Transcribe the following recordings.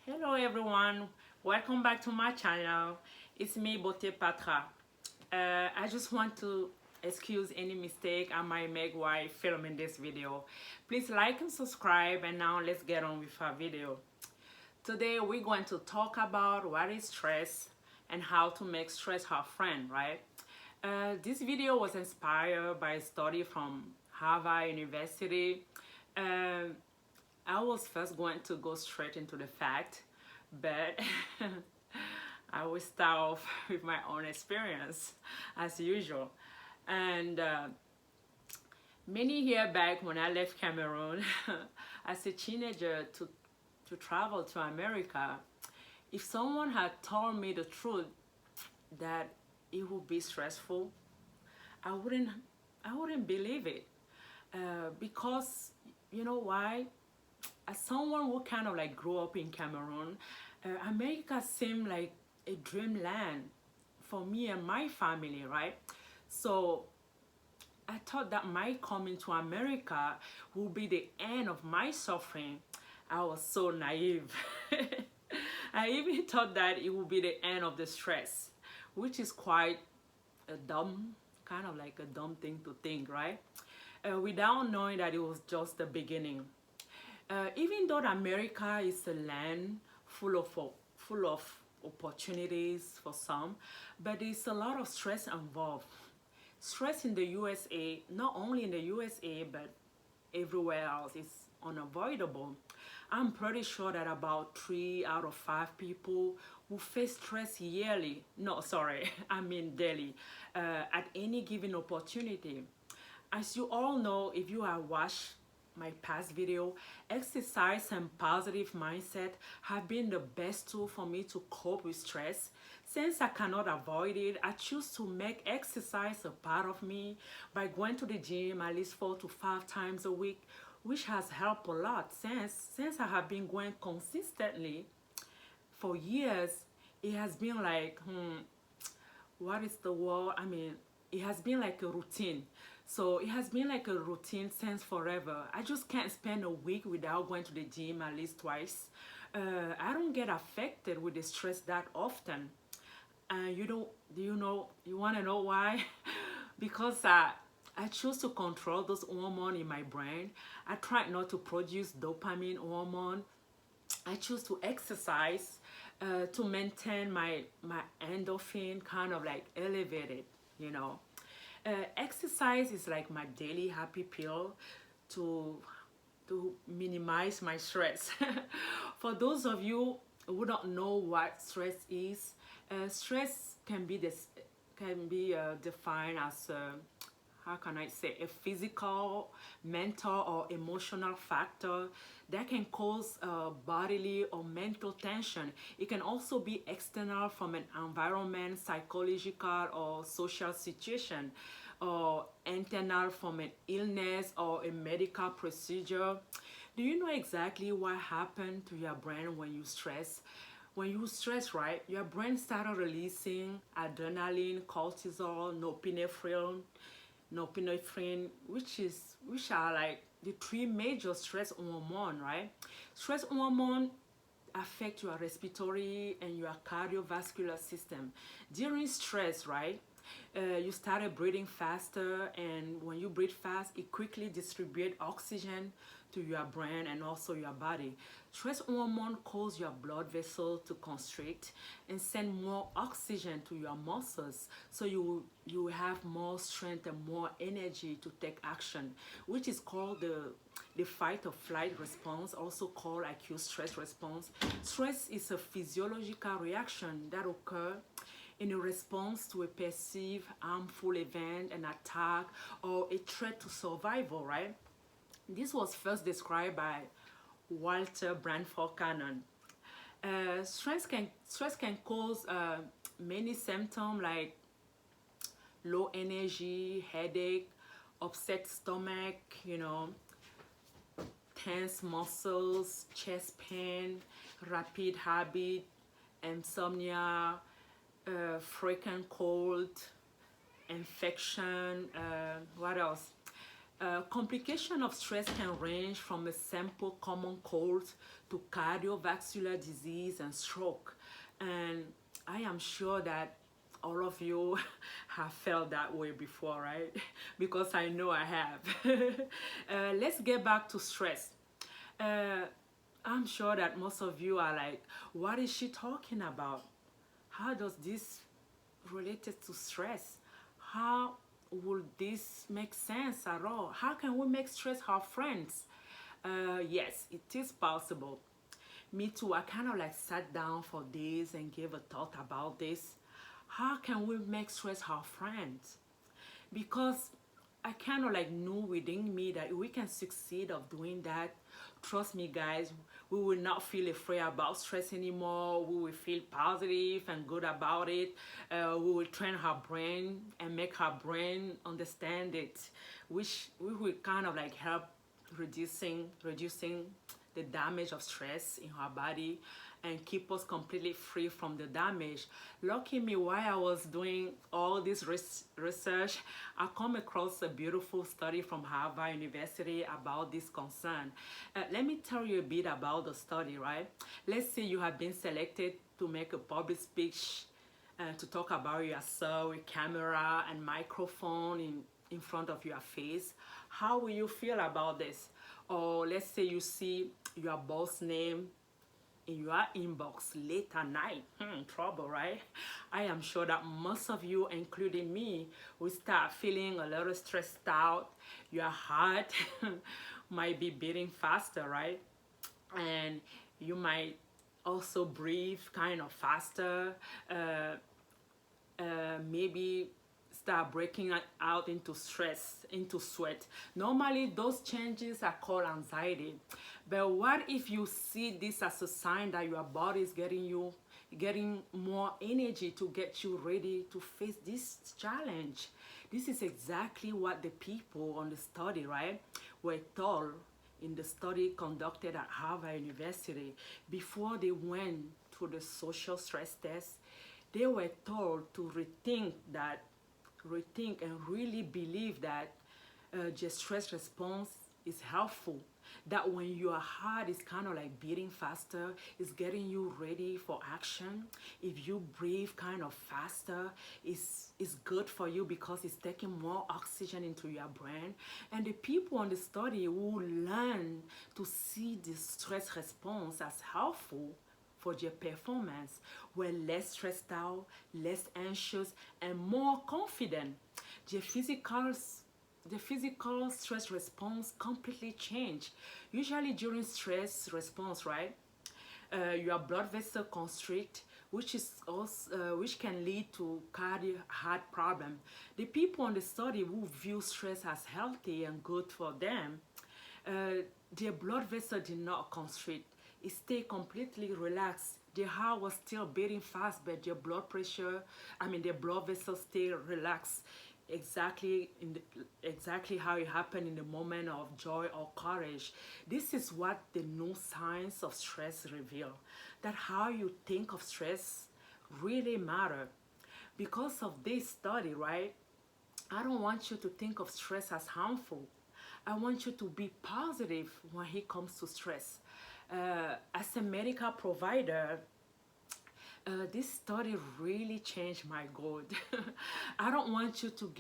Hello everyone, welcome back to my channel. It's me, Bote Patra. I just want to excuse any mistake I might make while filming this video. Please like and subscribe, and now let's get on with our video. Today we're going to talk about what is stress and how to make stress our friend, right? This video was inspired by a study from Harvard University. Um, I was first going to go straight into the fact, but I will start off with my own experience as usual. And many years back when I left Cameroon as a teenager to travel to America, if someone had told me the truth that it would be stressful, I wouldn't I wouldn't believe it. Because you know why? As someone who kind of like grew up in Cameroon, America seemed like a dreamland for me and my family, right? So I thought that my coming to America would be the end of my suffering. I was so naive. I even thought that it would be the end of the stress, which is quite a dumb, kind of like a dumb thing to think, right? Without knowing that it was just the beginning. Even though America is a land full of opportunities for some, but there's a lot of stress involved. Stress in the USA, not only in the USA, but everywhere else, is unavoidable. I'm pretty sure that about 3 out of 5 people who face stress yearly, no, sorry, I mean daily, at any given opportunity. As you all know, if you have watched my past video, exercise and positive mindset have been the best tool for me to cope with stress. Since I cannot avoid it, I choose to make exercise a part of me by going to the gym at least 4 to 5 times a week, which has helped a lot since I have been going consistently for years. It has been like, what is the word? I mean, it has been like a routine. So it has been like a routine since forever. I just can't spend a week without going to the gym at least twice. I don't get affected with the stress that often. And you want to know why? Because I choose to control those hormones in my brain. I try not to produce dopamine hormone. I choose to exercise to maintain my endorphin kind of like elevated, you know. Exercise is like my daily happy pill to minimize my stress. For those of you who don't know what stress is, stress can be defined as how can I say, a physical, mental, or emotional factor that can cause bodily or mental tension. It can also be external from an environment, psychological or social situation, or internal from an illness or a medical procedure. Do you know exactly what happened to your brain when you stress? When you stress, right, your brain started releasing adrenaline, cortisol, norepinephrine, which are like the three major stress hormone, right? Stress hormone affect your respiratory and your cardiovascular system. During stress, right, you started breathing faster, and when you breathe fast, it quickly distributes oxygen to your brain and also your body. Stress hormone cause your blood vessel to constrict and send more oxygen to your muscles, so you have more strength and more energy to take action, which is called the fight or flight response, also called acute stress response. Stress is a physiological reaction that occurs in a response to a perceived harmful event, an attack, or a threat to survival, right? This was first described by Walter Branford Cannon. Stress can cause many symptoms like low energy, headache, upset stomach, tense muscles, chest pain, rapid heartbeat, insomnia, frequent cold, infection, what else? Complication of stress can range from a simple common cold to cardiovascular disease and stroke. And I am sure that all of you have felt that way before, right? Because I know I have. Let's get back to stress. Uh, I'm sure that most of you are like, what is she talking about? How does this related to stress? How would this make sense at all? How can we make stress our friends? Yes, it is possible. Me too, I kind of like sat down for days and gave a thought about this. How can we make stress our friends? Because I kind of like knew within me that we can succeed of doing that. Trust me, guys, we will not feel afraid about stress anymore. We will feel positive and good about it. We will train our brain and make our brain understand it, which we will kind of like help reducing the damage of stress in our body and keep us completely free from the damage. Lucky me, while I was doing all this research, I come across a beautiful study from Harvard University about this concern. Let me tell you a bit about the study, right? Let's say you have been selected to make a public speech to talk about yourself with camera and microphone in front of your face. How will you feel about this? Or let's say you see your boss name in your inbox late at night. Trouble, right? I am sure that most of you, including me, will start feeling a little stressed out. Your heart might be beating faster, right? And you might also breathe kind of faster. Maybe start breaking out into stress, into sweat. Normally, those changes are called anxiety. But what if you see this as a sign that your body is getting more energy to get you ready to face this challenge? This is exactly what the people on the study, right, were told in the study conducted at Harvard University before they went to the social stress test. They were told to rethink and really believe that the stress response is helpful. That when your heart is kind of like beating faster, it's getting you ready for action. If you breathe kind of faster, it's good for you because it's taking more oxygen into your brain. And the people on the study who learn to see the stress response as helpful for their performance were less stressed out, less anxious, and more confident. Their physical stress response completely changed. Usually during stress response, right, your blood vessel constrict, which can lead to cardiac heart problem. The people on the study who view stress as healthy and good for them, their blood vessel did not constrict. It stayed completely relaxed. Their heart was still beating fast, but their their blood vessels stayed relaxed. Exactly how it happened in the moment of joy or courage. This is what the new science of stress reveal. That how you think of stress really matter. Because of this study, right? I don't want you to think of stress as harmful. I want you to be positive when it comes to stress. As a medical provider, this study really changed my goal. I don't want you to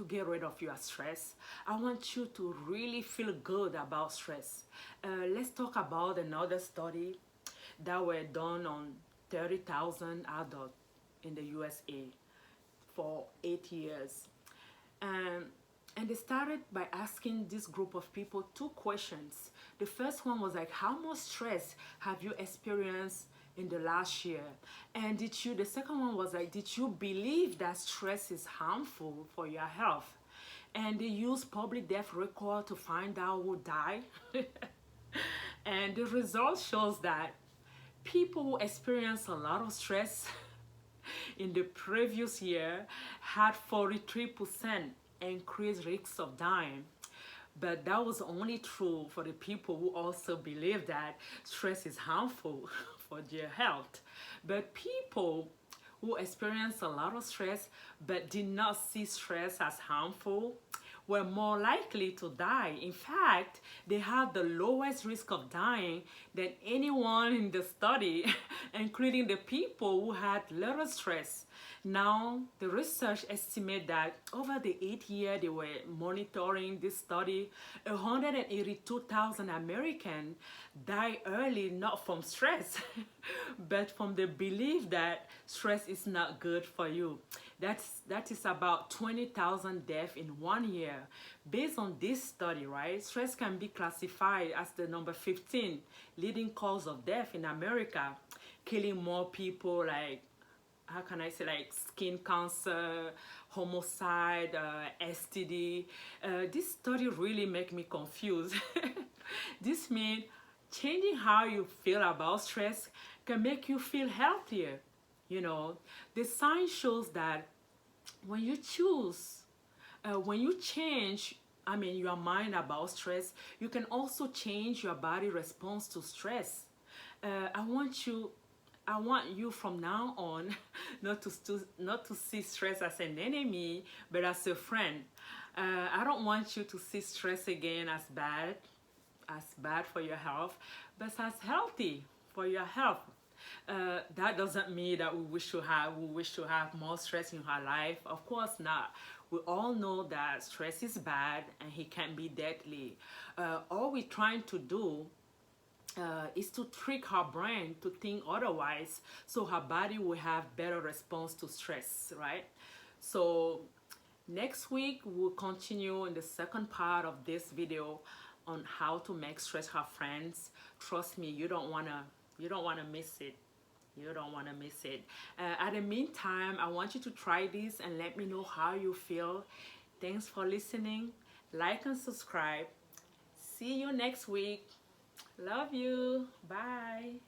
get rid of your stress. I want you to really feel good about stress. Let's talk about another study that were done on 30,000 adults in the USA for 8 years. And they started by asking this group of people two questions. The first one was like, how much stress have you experienced in the last year? And the second one was like, did you believe that stress is harmful for your health? And they used public death record to find out who died. And the result shows that people who experience a lot of stress in the previous year had 43% increased risks of dying. But that was only true for the people who also believe that stress is harmful for their health. But people who experience a lot of stress but did not see stress as harmful were more likely to die. In fact, they have the lowest risk of dying than anyone in the study, including the people who had little stress. Now, the research estimates that over the 8 years they were monitoring this study, 182,000 Americans died early not from stress, but from the belief that stress is not good for you. That is about 20,000 deaths in 1 year. Based on this study, right, stress can be classified as the number 15 leading cause of death in America, killing more people like, how can I say, like skin cancer, homicide, STD. This study really make me confused. This means changing how you feel about stress can make you feel healthier. You know, the science shows that when you choose, when you change, your mind about stress, you can also change your body response to stress. I want you from now on not to see stress as an enemy, but as a friend. I don't want you to see stress again as bad for your health, but as healthy for your health. That doesn't mean that we wish to have more stress in our life. Of course not. We all know that stress is bad and it can be deadly. All we're trying to do is to trick our brain to think otherwise, so our body will have better response to stress, right? So next week we'll continue in the second part of this video on how to make stress our friends. Trust me, you don't wanna miss it. You don't want to miss it. At the meantime, I want you to try this and let me know how you feel. Thanks for listening. Like and subscribe. See you next week. Love you. Bye.